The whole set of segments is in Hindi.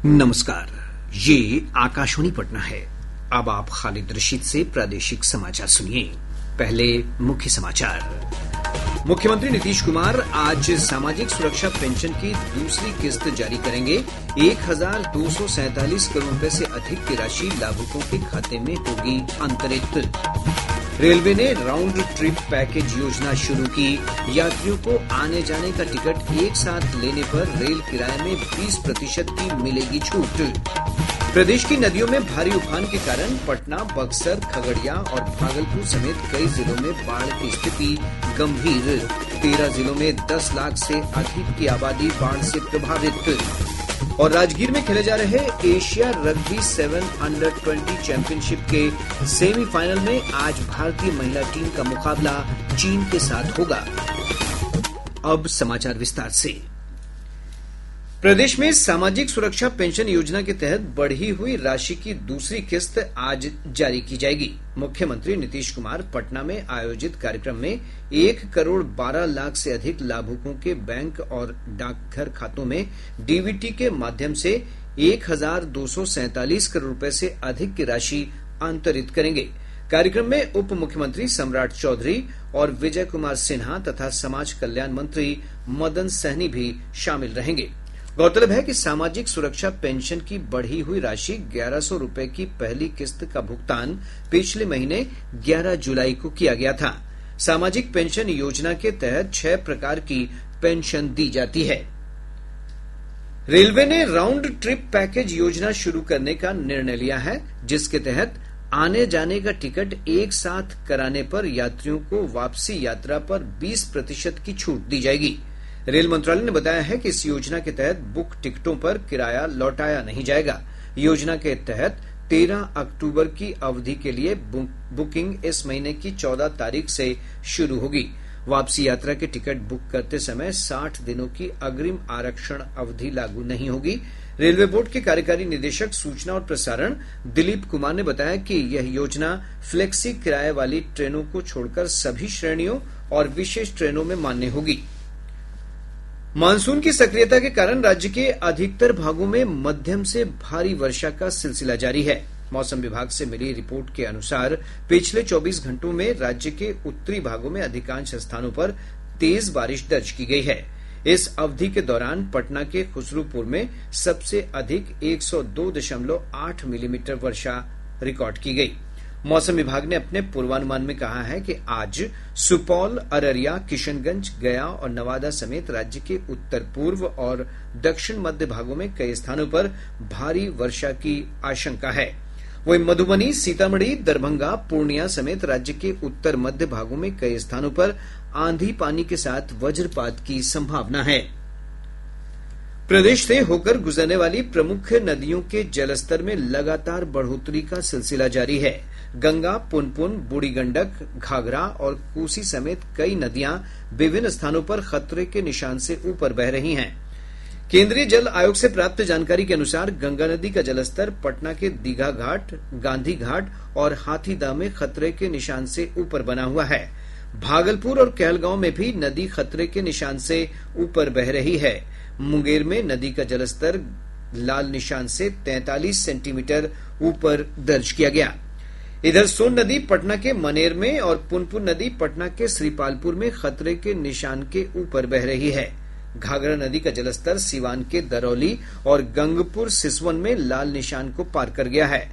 नमस्कार, ये आकाशवाणी पटना है। अब आप खालिद रशीद से प्रादेशिक समाचार सुनिए। पहले मुख्य समाचार। मुख्यमंत्री नीतीश कुमार आज सामाजिक सुरक्षा पेंशन की दूसरी किस्त जारी करेंगे। 1247 करोड़ रुपए से अधिक की राशि लाभुकों के खाते में होगी अंतरित। रेलवे ने राउंड ट्रिप पैकेज योजना शुरू की। यात्रियों को आने जाने का टिकट एक साथ लेने पर रेल किराए में 20% की मिलेगी छूट। प्रदेश की नदियों में भारी उफान के कारण पटना, बक्सर, खगड़िया और भागलपुर समेत कई जिलों में बाढ़ की स्थिति गंभीर। 13 जिलों में 10 लाख से अधिक की आबादी बाढ़ से प्रभावित। और राजगीर में खेले जा रहे एशिया रग्बी 7 अंडर-20 चैंपियनशिप के सेमीफाइनल में आज भारतीय महिला टीम का मुकाबला चीन के साथ होगा। अब समाचार विस्तार से। प्रदेश में सामाजिक सुरक्षा पेंशन योजना के तहत बढ़ी हुई राशि की दूसरी किस्त आज जारी की जाएगी। मुख्यमंत्री नीतीश कुमार पटना में आयोजित कार्यक्रम में 1 करोड़ 12 लाख से अधिक लाभुकों के बैंक और डाकघर खातों में डीबीटी के माध्यम से 1247 करोड़ रुपए से अधिक की राशि अंतरित करेंगे। कार्यक्रम में उप मुख्यमंत्री सम्राट चौधरी और विजय कुमार सिन्हा तथा समाज कल्याण मंत्री मदन सहनी भी शामिल रहेंगे। गौरतलब है कि सामाजिक सुरक्षा पेंशन की बढ़ी हुई राशि 1100 रुपए की पहली किस्त का भुगतान पिछले महीने 11 जुलाई को किया गया था। सामाजिक पेंशन योजना के तहत 6 प्रकार की पेंशन दी जाती है। रेलवे ने राउंड ट्रिप पैकेज योजना शुरू करने का निर्णय लिया है, जिसके तहत आने जाने का टिकट एक साथ कराने पर यात्रियों को वापसी यात्रा पर 20% की छूट दी जाएगी। रेल मंत्रालय ने बताया है कि इस योजना के तहत बुक टिकटों पर किराया लौटाया नहीं जाएगा। योजना के तहत 13 अक्टूबर की अवधि के लिए बुकिंग इस महीने की 14 तारीख से शुरू होगी। वापसी यात्रा के टिकट बुक करते समय 60 दिनों की अग्रिम आरक्षण अवधि लागू नहीं होगी। रेलवे बोर्ड के कार्यकारी निदेशक सूचना और प्रसारण दिलीप कुमार ने बताया कि यह योजना फ्लेक्सी किराए वाली ट्रेनों को छोड़कर सभी श्रेणियों और विशेष ट्रेनों में मान्य होगी। मानसून की सक्रियता के कारण राज्य के अधिकतर भागों में मध्यम से भारी वर्षा का सिलसिला जारी है। मौसम विभाग से मिली रिपोर्ट के अनुसार पिछले 24 घंटों में राज्य के उत्तरी भागों में अधिकांश स्थानों पर तेज बारिश दर्ज की गई है। इस अवधि के दौरान पटना के खुसरूपुर में सबसे अधिक 102.8 मिलीमीटर वर्षा रिकॉर्ड की गई। मौसम विभाग ने अपने पूर्वानुमान में कहा है कि आज सुपौल, अररिया, किशनगंज, गया और नवादा समेत राज्य के उत्तर पूर्व और दक्षिण मध्य भागों में कई स्थानों पर भारी वर्षा की आशंका है। वहीं मधुबनी, सीतामढ़ी, दरभंगा, पूर्णिया समेत राज्य के उत्तर मध्य भागों में कई स्थानों पर आंधी पानी के साथ वज्रपात की संभावना है। प्रदेश से होकर गुजरने वाली प्रमुख नदियों के जलस्तर में लगातार बढ़ोतरी का सिलसिला जारी है। गंगा, पुनपुन, बूढ़ी गंडक, घाघरा और कोसी समेत कई नदियां विभिन्न स्थानों पर खतरे के निशान से ऊपर बह रही हैं। केंद्रीय जल आयोग से प्राप्त जानकारी के अनुसार गंगा नदी का जलस्तर पटना के दीघा घाट, गांधी घाट और हाथीदह में खतरे के निशान से ऊपर बना हुआ है। भागलपुर और कहलगांव में भी नदी खतरे के निशान से ऊपर बह रही है। मुंगेर में नदी का जलस्तर लाल निशान से 43 सेंटीमीटर ऊपर दर्ज किया गया। इधर सोन नदी पटना के मनेर में और पुनपुन नदी पटना के श्रीपालपुर में खतरे के निशान के ऊपर बह रही है। घाघरा नदी का जलस्तर सीवान के दरौली और गंगपुर सिसवन में लाल निशान को पार कर गया है।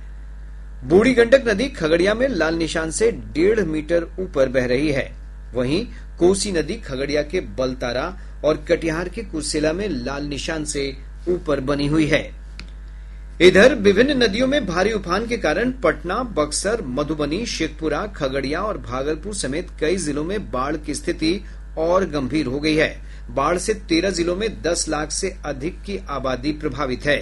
बूढ़ी गंडक नदी खगड़िया में लाल निशान से 1.5 मीटर ऊपर बह रही है। वहीं कोसी नदी खगड़िया के बलतारा और कटिहार के कुर्सेला में लाल निशान से ऊपर बनी हुई है। इधर विभिन्न नदियों में भारी उफान के कारण पटना, बक्सर, मधुबनी, शेखपुरा, खगड़िया और भागलपुर समेत कई जिलों में बाढ़ की स्थिति और गंभीर हो गई है। बाढ़ से 13 जिलों में 10 लाख से अधिक की आबादी प्रभावित है।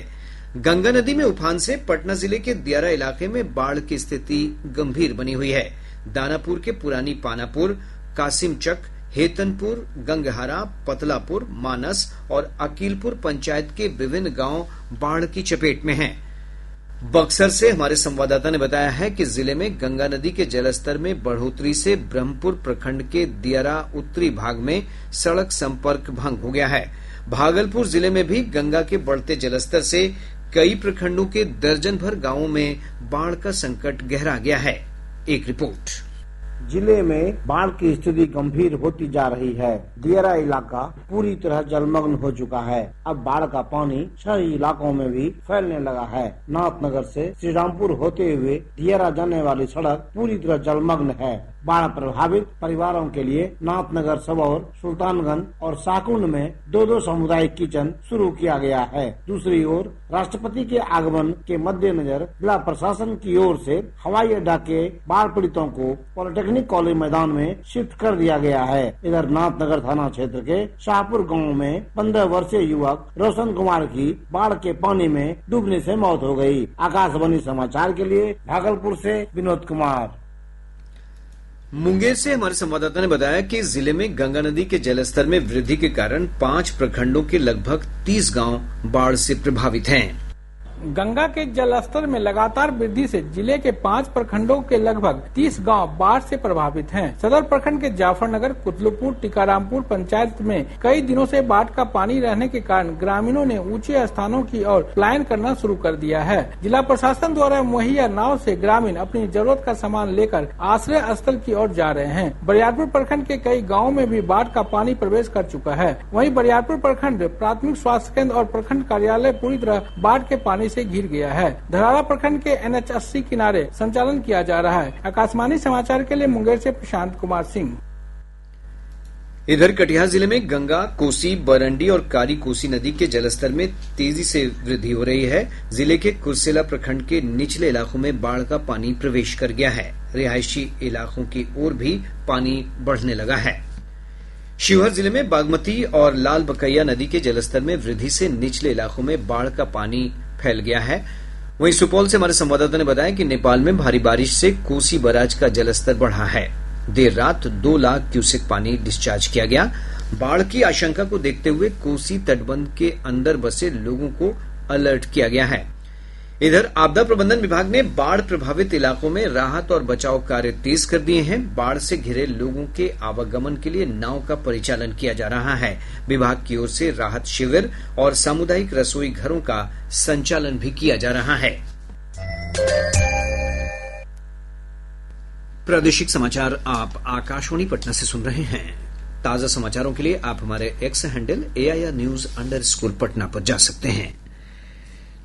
गंगा नदी में उफान से पटना जिले के दियारा इलाके में बाढ़ की स्थिति गंभीर बनी हुई है। दानापुर के पुरानी पानापुर, कासिमचक, हेतनपुर, गंगहारा, पतलापुर, मानस और अकीलपुर पंचायत के विभिन्न गांव बाढ़ की चपेट में हैं। बक्सर से हमारे संवाददाता ने बताया है कि जिले में गंगा नदी के जलस्तर में बढ़ोतरी से ब्रह्मपुर प्रखंड के दियारा उत्तरी भाग में सड़क संपर्क भंग हो गया है। भागलपुर जिले में भी गंगा के बढ़ते जलस्तर से कई प्रखंडों के दर्जन भर गांवों में बाढ़ का संकट गहरा गया है। एक रिपोर्ट। जिले में बाढ़ की स्थिति गंभीर होती जा रही है। दियारा इलाका पूरी तरह जलमग्न हो चुका है। अब बाढ़ का पानी शहरी इलाकों में भी फैलने लगा है। नाथनगर से श्री रामपुर होते हुए दियारा जाने वाली सड़क पूरी तरह जलमग्न है। बाढ़ प्रभावित परिवारों के लिए नाथनगर, सबौर, सुल्तानगंज और साकुंड में 2-2 सामुदायिक किचन शुरू किया गया है। दूसरी ओर राष्ट्रपति के आगमन के मद्देनजर जिला प्रशासन की ओर से हवाई अड्डा के बाढ़ पीड़ितों को पॉलिटेक्निक कॉलेज मैदान में शिफ्ट कर दिया गया है। इधर नाथनगर थाना क्षेत्र के शाहपुर गाँव में 15 वर्षीय युवक रोशन कुमार की बाढ़ के पानी में डूबने से मौत हो गयी। आकाशवाणी समाचार के लिए भागलपुर से विनोद कुमार। मुंगेर से हमारे संवाददाता ने बताया कि जिले में गंगा नदी के जलस्तर में वृद्धि के कारण 5 प्रखंडों के लगभग 30 गांव बाढ़ से प्रभावित हैं। गंगा के जलस्तर में लगातार वृद्धि से जिले के 5 प्रखंडों के लगभग 30 गांव बाढ़ से प्रभावित हैं। सदर प्रखंड के जाफरनगर, कुतलुपुर, टीकारामपुर पंचायत में कई दिनों से बाढ़ का पानी रहने के कारण ग्रामीणों ने ऊंचे स्थानों की ओर पलायन करना शुरू कर दिया है। जिला प्रशासन द्वारा मुहैया नाव से ग्रामीण अपनी जरूरत का सामान लेकर आश्रय स्थल की ओर जा रहे हैं। बरियारपुर प्रखंड के कई गाँव में भी बाढ़ का पानी प्रवेश कर चुका है। वहीं बरियारपुर प्रखंड प्राथमिक स्वास्थ्य केंद्र और प्रखंड कार्यालय पूरी तरह बाढ़ के पानी से घिर गया है। धरारा प्रखंड के NH80 किनारे संचालन किया जा रहा है। आकाशवाणी समाचार के लिए मुंगेर से प्रशांत कुमार सिंह। इधर कटिहार जिले में गंगा, कोसी, बरंडी और कारी कोसी नदी के जलस्तर में तेजी से वृद्धि हो रही है। जिले के कुर्सेला प्रखंड के निचले इलाकों में बाढ़ का पानी प्रवेश कर गया है। रिहायशी इलाकों की ओर भी पानी बढ़ने लगा है। शिवहर जिले में बागमती और लाल बकैया नदी के जलस्तर में वृद्धि से निचले इलाकों में बाढ़ का पानी फैल गया है। वहीं सुपौल से हमारे संवाददाता ने बताया कि नेपाल में भारी बारिश से कोसी बराज का जलस्तर बढ़ा है। देर रात 2 लाख क्यूसेक पानी डिस्चार्ज किया गया। बाढ़ की आशंका को देखते हुए कोसी तटबंध के अंदर बसे लोगों को अलर्ट किया गया है। इधर आपदा प्रबंधन विभाग ने बाढ़ प्रभावित इलाकों में राहत और बचाव कार्य तेज कर दिए हैं। बाढ़ से घिरे लोगों के आवागमन के लिए नाव का परिचालन किया जा रहा है। विभाग की ओर से राहत शिविर और सामुदायिक रसोई घरों का संचालन भी किया जा रहा है। प्रादेशिक समाचार आप आकाशवाणी पटना से सुन रहे हैं। ताजा समाचारों के लिए आप हमारे एक्स हैंडल AIR_News पटना पर जा सकते हैं।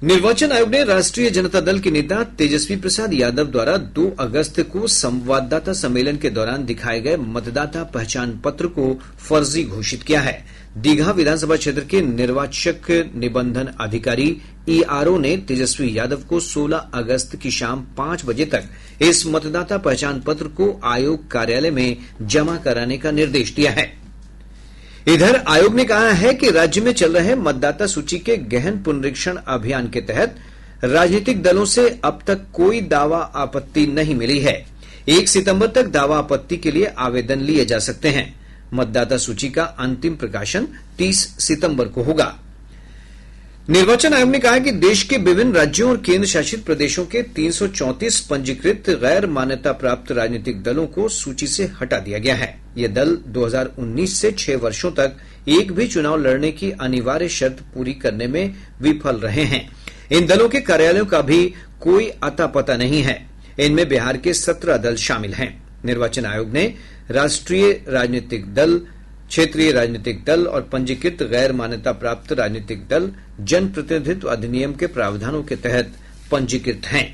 निर्वाचन आयोग ने राष्ट्रीय जनता दल के नेता तेजस्वी प्रसाद यादव द्वारा 2 अगस्त को संवाददाता सम्मेलन के दौरान दिखाए गए मतदाता पहचान पत्र को फर्जी घोषित किया है। दीघा विधानसभा क्षेत्र के निर्वाचक निबंधन अधिकारी ERO ने तेजस्वी यादव को 16 अगस्त की शाम 5 बजे तक इस मतदाता पहचान पत्र को आयोग कार्यालय में जमा कराने का निर्देश दिया है। इधर आयोग ने कहा है कि राज्य में चल रहे मतदाता सूची के गहन पुनरीक्षण अभियान के तहत राजनीतिक दलों से अब तक कोई दावा आपत्ति नहीं मिली है। 1 सितंबर तक दावा आपत्ति के लिए आवेदन लिए जा सकते हैं। मतदाता सूची का अंतिम प्रकाशन 30 सितंबर को होगा। निर्वाचन आयोग ने कहा है कि देश के विभिन्न राज्यों और केंद्र शासित प्रदेशों के 334 पंजीकृत गैर मान्यता प्राप्त राजनीतिक दलों को सूची से हटा दिया गया है। ये दल 2019 से 6 वर्षों तक एक भी चुनाव लड़ने की अनिवार्य शर्त पूरी करने में विफल रहे हैं। इन दलों के कार्यालयों का भी कोई अता पता नहीं है। इनमें बिहार के 17 दल शामिल हैं। निर्वाचन आयोग ने राष्ट्रीय राजनीतिक दल, क्षेत्रीय राजनीतिक दल और पंजीकृत गैर मान्यता प्राप्त राजनीतिक दल जन प्रतिनिधित्व अधिनियम के प्रावधानों के तहत पंजीकृत हैं।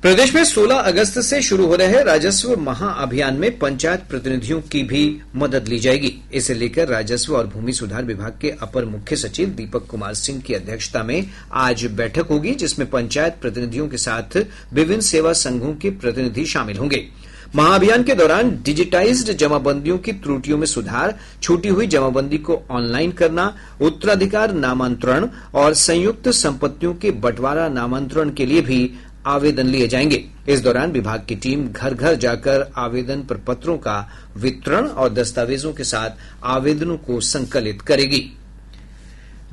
प्रदेश में 16 अगस्त से शुरू हो रहे राजस्व महाअभियान में पंचायत प्रतिनिधियों की भी मदद ली जाएगी। इसे लेकर राजस्व और भूमि सुधार विभाग के अपर मुख्य सचिव दीपक कुमार सिंह की अध्यक्षता में आज बैठक होगी, जिसमें पंचायत प्रतिनिधियों के साथ विभिन्न सेवा संघों के प्रतिनिधि शामिल होंगे। महाअभियान के दौरान डिजिटाइज्ड जमाबंदियों की त्रुटियों में सुधार, छूटी हुई जमाबंदी को ऑनलाइन करना, उत्तराधिकार नामांतरण और संयुक्त संपत्तियों के बंटवारा नामांतरण के लिए भी आवेदन लिए जाएंगे। इस दौरान विभाग की टीम घर घर जाकर आवेदन प्रपत्रों का वितरण और दस्तावेजों के साथ आवेदनों को संकलित करेगी।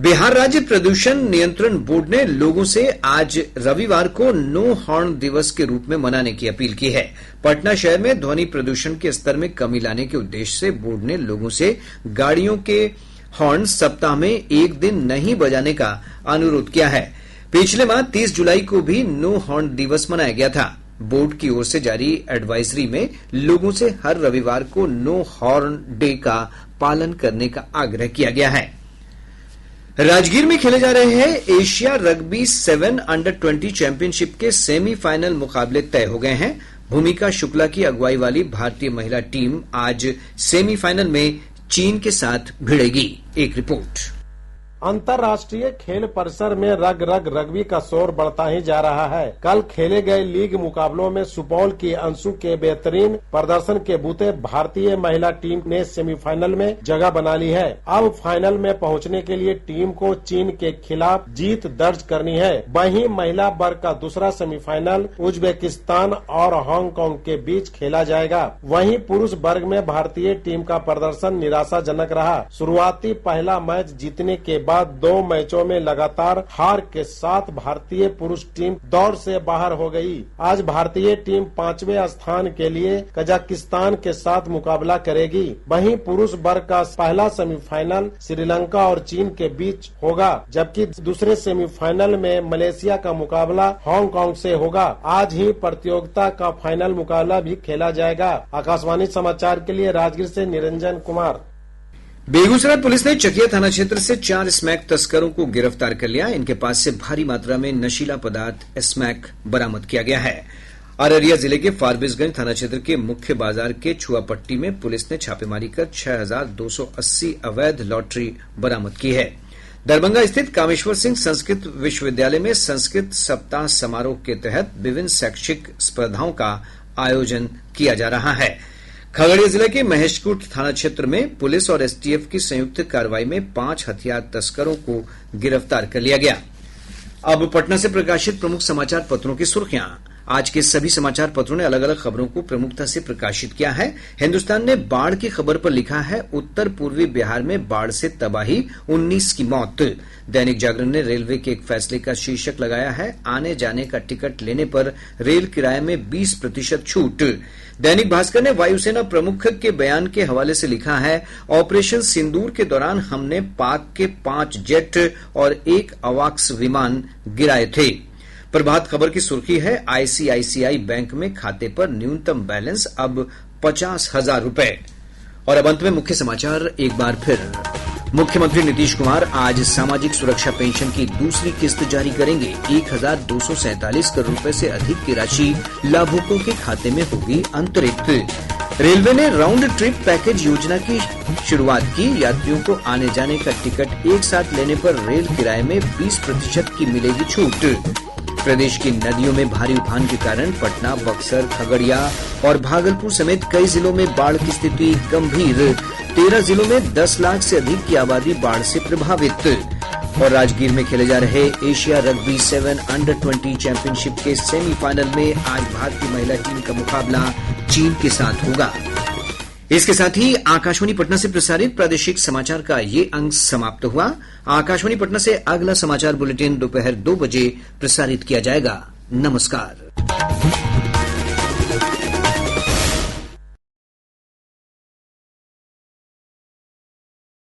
बिहार राज्य प्रदूषण नियंत्रण बोर्ड ने लोगों से आज रविवार को नो हॉर्न दिवस के रूप में मनाने की अपील की है। पटना शहर में ध्वनि प्रदूषण के स्तर में कमी लाने के उद्देश्य से बोर्ड ने लोगों से गाड़ियों के हॉर्न सप्ताह में 1 दिन नहीं बजाने का अनुरोध किया है। पिछले माह 30 जुलाई को भी नो हॉर्न दिवस मनाया गया था। बोर्ड की ओर से जारी एडवाइजरी में लोगों से हर रविवार को नो हॉर्न डे का पालन करने का आग्रह किया गया है। राजगीर में खेले जा रहे एशिया रग्बी 7 अंडर-20 चैंपियनशिप के सेमीफाइनल मुकाबले तय हो गए हैं। भूमिका शुक्ला की अगुवाई वाली भारतीय महिला टीम आज सेमीफाइनल में चीन के साथ भिड़ेगी। एक रिपोर्ट। अंतर्राष्ट्रीय खेल परिसर में रग्बी का शोर बढ़ता ही जा रहा है। कल खेले गए लीग मुकाबलों में सुपौल की अंशु के बेहतरीन प्रदर्शन के बूते भारतीय महिला टीम ने सेमीफाइनल में जगह बना ली है। अब फाइनल में पहुंचने के लिए टीम को चीन के खिलाफ जीत दर्ज करनी है। वहीं महिला वर्ग का दूसरा सेमीफाइनल उज्बेकिस्तान और हांगकांग के बीच खेला जाएगा। वहीं पुरुष वर्ग में भारतीय टीम का प्रदर्शन निराशाजनक रहा। शुरुआती पहला मैच जीतने के बाद 2 मैचों में लगातार हार के साथ भारतीय पुरुष टीम दौड़ से बाहर हो गई। आज भारतीय टीम 5वें स्थान के लिए कजाकिस्तान के साथ मुकाबला करेगी। वहीं पुरुष वर्ग का पहला सेमीफाइनल श्रीलंका और चीन के बीच होगा, जबकि दूसरे सेमीफाइनल में मलेशिया का मुकाबला हांगकांग से होगा। आज ही प्रतियोगिता का फाइनल मुकाबला भी खेला जाएगा। आकाशवाणी समाचार के लिए राजगीर से निरंजन कुमार। बेगूसराय पुलिस ने चकिया थाना क्षेत्र से 4 स्मैक तस्करों को गिरफ्तार कर लिया। इनके पास से भारी मात्रा में नशीला पदार्थ स्मैक बरामद किया गया है। अररिया जिले के फारबिसगंज थाना क्षेत्र के मुख्य बाजार के छुआपट्टी में पुलिस ने छापेमारी कर 6280 अवैध लॉटरी बरामद की है। दरभंगा स्थित कामेश्वर सिंह संस्कृत विश्वविद्यालय में संस्कृत सप्ताह समारोह के तहत विभिन्न शैक्षिक स्पर्धाओं का आयोजन किया जा रहा है। खगड़िया जिले के महेशकुट थाना क्षेत्र में पुलिस और एसटीएफ की संयुक्त कार्रवाई में 5 हथियार तस्करों को गिरफ्तार कर लिया गया। अब पटना से प्रकाशित प्रमुख समाचार पत्रों की सुर्खियां। आज के सभी समाचार पत्रों ने अलग अलग खबरों को प्रमुखता से प्रकाशित किया है। हिन्दुस्तान ने बाढ़ की खबर पर लिखा है, उत्तर पूर्वी बिहार में बाढ़ से तबाही, 19 की मौत। दैनिक जागरण ने रेलवे के एक फैसले का शीर्षक लगाया है, आने जाने का टिकट लेने पर रेल किराए में 20% छूट। दैनिक भास्कर ने वायुसेना प्रमुख के बयान के हवाले से लिखा है, ऑपरेशन सिंदूर के दौरान हमने पाक के 5 जेट और 1 अवाक्स विमान गिराए थे। प्रभात खबर की सुर्खी है, आईसीआईसीआई बैंक में खाते पर न्यूनतम बैलेंस अब 50,000 रुपए। और अब अंत में मुख्य समाचार एक बार फिर। मुख्यमंत्री नीतीश कुमार आज सामाजिक सुरक्षा पेंशन की दूसरी किस्त जारी करेंगे। 1247 करोड़ रुपए से अधिक की राशि लाभुकों के खाते में होगी अंतरित। रेलवे ने राउंड ट्रिप पैकेज योजना की शुरुआत की। यात्रियों को आने जाने का टिकट एक साथ लेने पर रेल किराए में 20% की मिलेगी छूट। प्रदेश की नदियों में भारी उफान के कारण पटना, बक्सर, खगड़िया और भागलपुर समेत कई जिलों में बाढ़ की स्थिति गंभीर। 13 जिलों में 10 लाख से अधिक की आबादी बाढ़ से प्रभावित। और राजगीर में खेले जा रहे एशिया रग्बी 7 अंडर-20 चैंपियनशिप के सेमीफाइनल में आज भारतीय महिला टीम का मुकाबला चीन के साथ होगा। इसके साथ ही आकाशवाणी पटना से प्रसारित प्रादेशिक समाचार का ये अंक समाप्त हुआ। आकाशवाणी पटना से अगला समाचार बुलेटिन दोपहर 2 बजे प्रसारित किया जाएगा। नमस्कार।